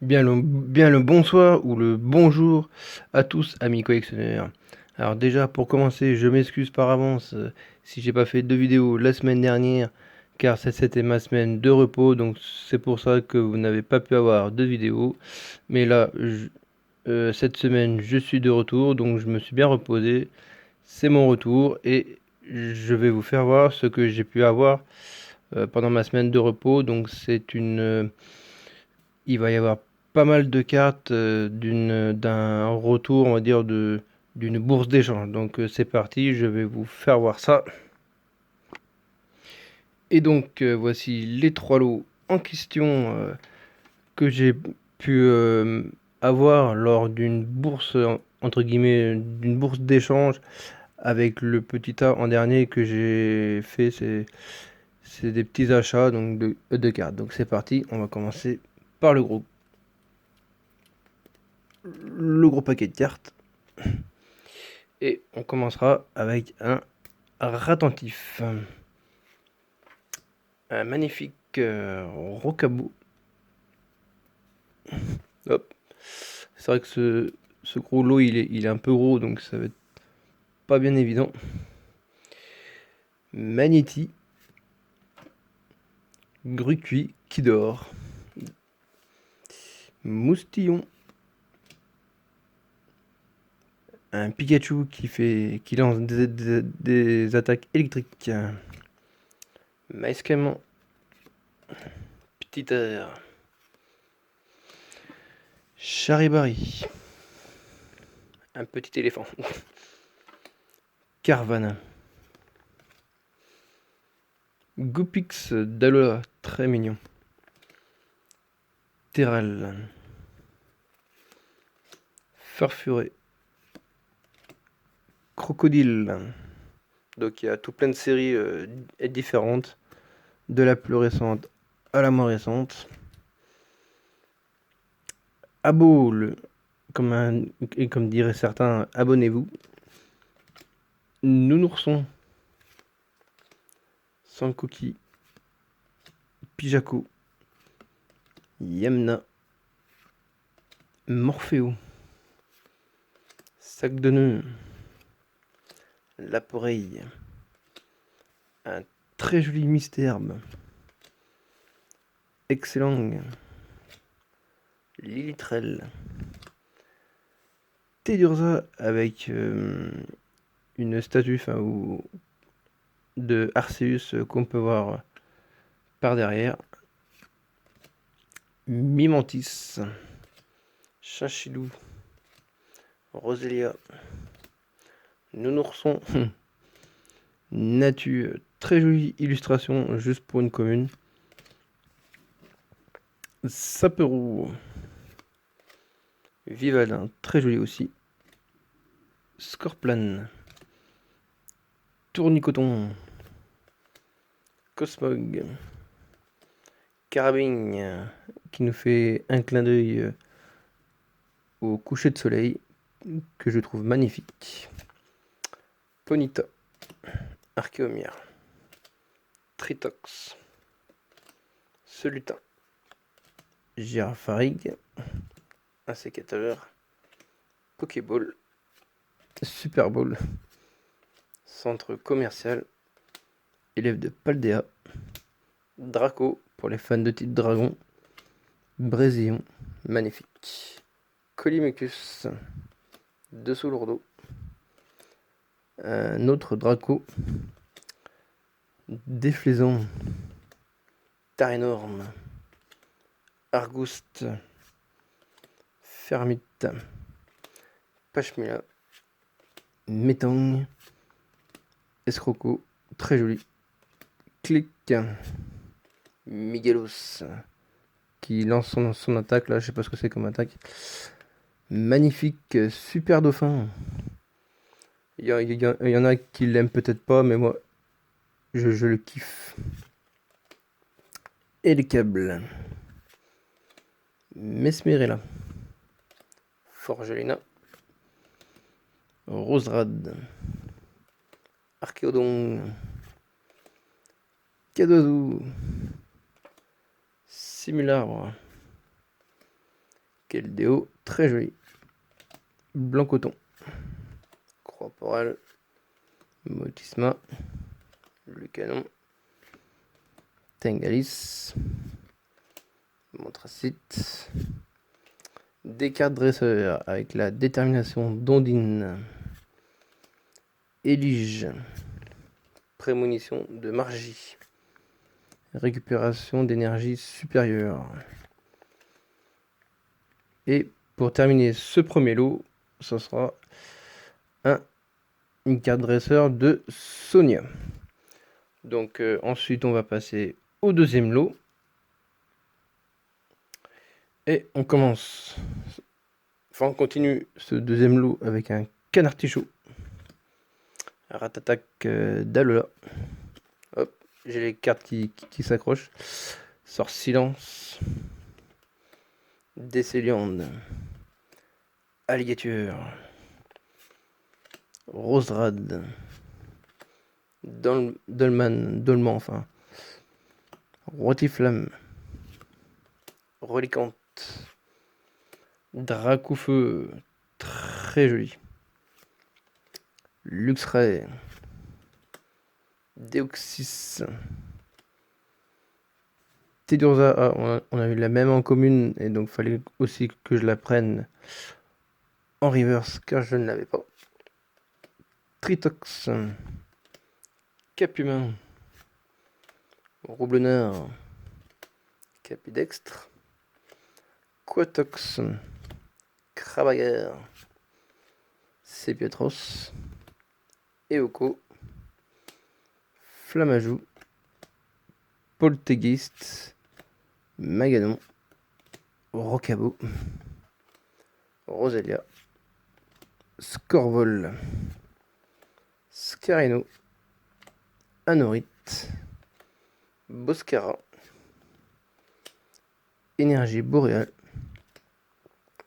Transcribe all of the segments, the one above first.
Bien le bonsoir ou le bonjour à tous, amis collectionneurs. Alors déjà, pour commencer, je m'excuse par avance si j'ai pas fait de vidéo la semaine dernière, car c'était ma semaine de repos, donc c'est pour ça que vous n'avez pas pu avoir de vidéo. Mais là, cette semaine, je suis de retour, donc je me suis bien reposé. C'est mon retour et je vais vous faire voir ce que j'ai pu avoir pendant ma semaine de repos. Donc il va y avoir pas mal de cartes d'un retour, on va dire, d'une bourse d'échange. Donc c'est parti, je vais vous faire voir ça. Et donc voici les trois lots en question que j'ai pu avoir lors d'une bourse, entre guillemets, d'une bourse d'échange avec le petit A en dernier que j'ai fait. C'est des petits achats donc de cartes. Donc c'est parti, on va commencer par le gros paquet de cartes. Et on commencera avec un Ratentif. Un magnifique Rocabo. Hop. C'est vrai que ce gros lot, il est un peu gros, donc ça va être pas bien évident. Magnéti. Grucuit qui dort. Moustillon. Un Pikachu qui lance des attaques électriques. Maïscaman. Petit air. Charibari. Un petit éléphant. Carvana. Goopix d'Alola, très mignon. Terral. Farfuré. Crocodile. Donc il y a tout plein de séries différentes, de la plus récente à la moins récente. Aboul, et comme diraient certains, abonnez-vous. Nounourson. Sankoki. Pijako. Yamna. Morpheo. Sac de nœuds. Laporeille. Un très joli Mystherbe. Excellent. Lilitrel. Tedurza avec une statue de Arceus qu'on peut voir par derrière. Mimantis. Chachilou. Roselia. Nounourson. Natu. Très jolie illustration juste pour une commune. Saperou. Vivaldin. Très joli aussi. Scorplan. Tournicoton. Cosmog. Carabine qui nous fait un clin d'œil au coucher de soleil que je trouve magnifique. Ponita. Archéomir. Tritox. Solutin. Girafarig. Un sécateur. Pokéball. Super Bowl. Centre commercial. Élève de Paldea. Draco pour les fans de type dragon. Brésillon. Magnifique. Colimicus. Dessous lourdeau. Un autre Draco. Déflaisant. Tarénorme. Argouste. Fermite. Pachmila. Métang. Escroco. Très joli. Clic. Miguelos. Qui lance son attaque là, je sais pas ce que c'est comme attaque. Magnifique. Super dauphin. Il y en a qui l'aiment peut-être pas, mais moi, je le kiffe. Et les câbles. Mesmerella. Forgelina. Roserad. Archéodon. Cadozo. Simulabre. Quel déo très joli. Blanc coton. Corporal. Motisma. Le canon. Tengalis. Montracite. Des cartes dresseurs avec la détermination d'Ondine. Élige. Prémonition de Margie. Récupération d'énergie supérieure. Et pour terminer ce premier lot, ce sera une carte dresseur de Sonia. Donc ensuite on va passer au deuxième lot. Et on commence. Enfin on continue ce deuxième lot avec un canartichaud. Ratatac d'Alola. Hop, j'ai les cartes qui s'accrochent. Sort silence. Décéliande. Alligator. Roserad. Dolman enfin. Rotiflamme. Relicante. Dracoufeu. Très joli. Luxray. Deoxys. Tidurza, on a eu la même en commune et donc fallait aussi que je la prenne en reverse car je ne l'avais pas. Tritox. Capumain. Roublenard. Capidextre. Quatox. Cravailleur. Sépiatros. Eoko. Flamajou. Poltegeist. Magadon. Rocabo. Roselia. Scorvol. Scarino. Anorite. Boscara. Énergie boréale.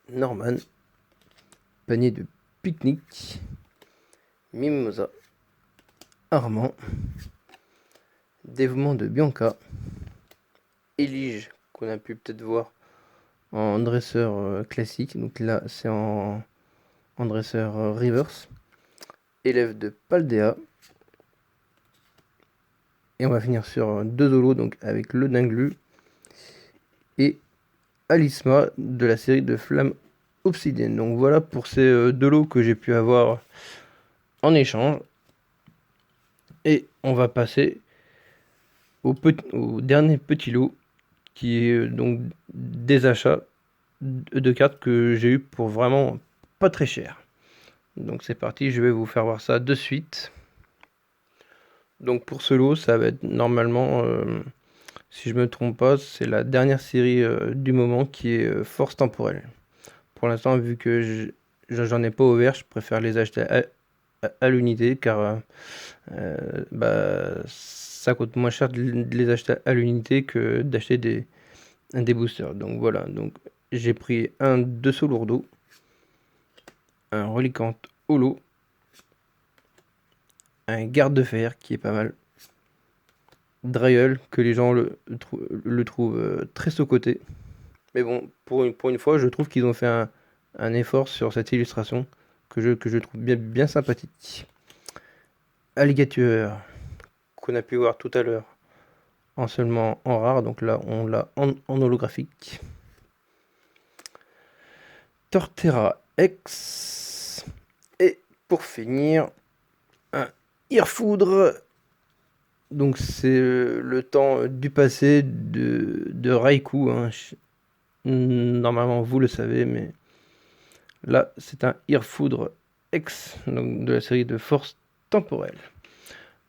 Norman. Panier de pique-nique. Mimosa. Armand. Dévouement de Bianca. Élige, qu'on a pu peut-être voir en dresseur classique. Donc là, c'est en dresseur reverse. Élève de Paldea. Et on va finir sur deux holos, donc avec le Dinglu et Alisma de la série de Flamme Obsidienne. Donc voilà pour ces deux lots que j'ai pu avoir en échange. Et on va passer au dernier petit lot qui est donc des achats de cartes que j'ai eu pour vraiment pas très cher. Donc c'est parti, je vais vous faire voir ça de suite. Donc pour ce lot, ça va être normalement, si je me trompe pas, c'est la dernière série du moment qui est Force Temporelle. Pour l'instant, vu que j'en ai pas ouvert, je préfère les acheter à l'unité car ça coûte moins cher de les acheter à l'unité que d'acheter des boosters. Donc voilà, donc j'ai pris un dessous lourdeau, un Relicante holo, un garde de fer qui est pas mal, Drayel que les gens le trouvent très sous-coté. Mais bon, pour une fois, je trouve qu'ils ont fait un effort sur cette illustration que je trouve bien sympathique. Alligator, qu'on a pu voir tout à l'heure en seulement en rare, donc là on l'a en holographique. Torterra X. Et pour finir, un Irfoudre. Donc c'est le temps du passé de Raikou. Hein. Normalement vous le savez, mais là c'est un Irfoudre X, donc de la série de Force Temporelle.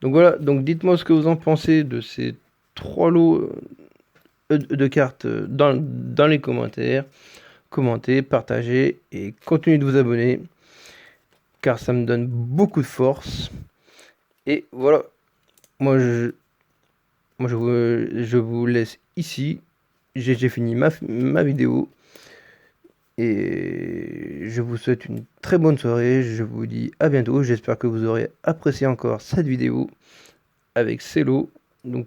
Donc voilà, donc dites-moi ce que vous en pensez de ces trois lots de cartes dans les commentaires. Commentez, partagez et continuez de vous abonner car ça me donne beaucoup de force. Et voilà, moi je vous laisse ici. J'ai fini ma vidéo et je vous souhaite une très bonne soirée. Je vous dis à bientôt. J'espère que vous aurez apprécié encore cette vidéo avec ces lots. Donc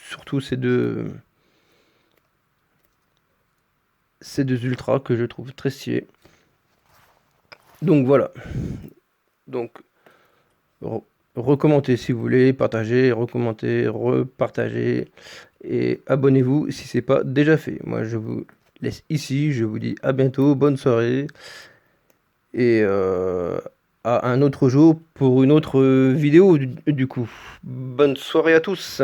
surtout ces deux c'est deux ultras que je trouve très stylés. Donc voilà. Donc recommentez si vous voulez, partagez, recommentez, repartagez et abonnez-vous si c'est pas déjà fait. Moi je vous laisse ici, je vous dis à bientôt, bonne soirée et à un autre jour pour une autre vidéo du coup. Bonne soirée à tous.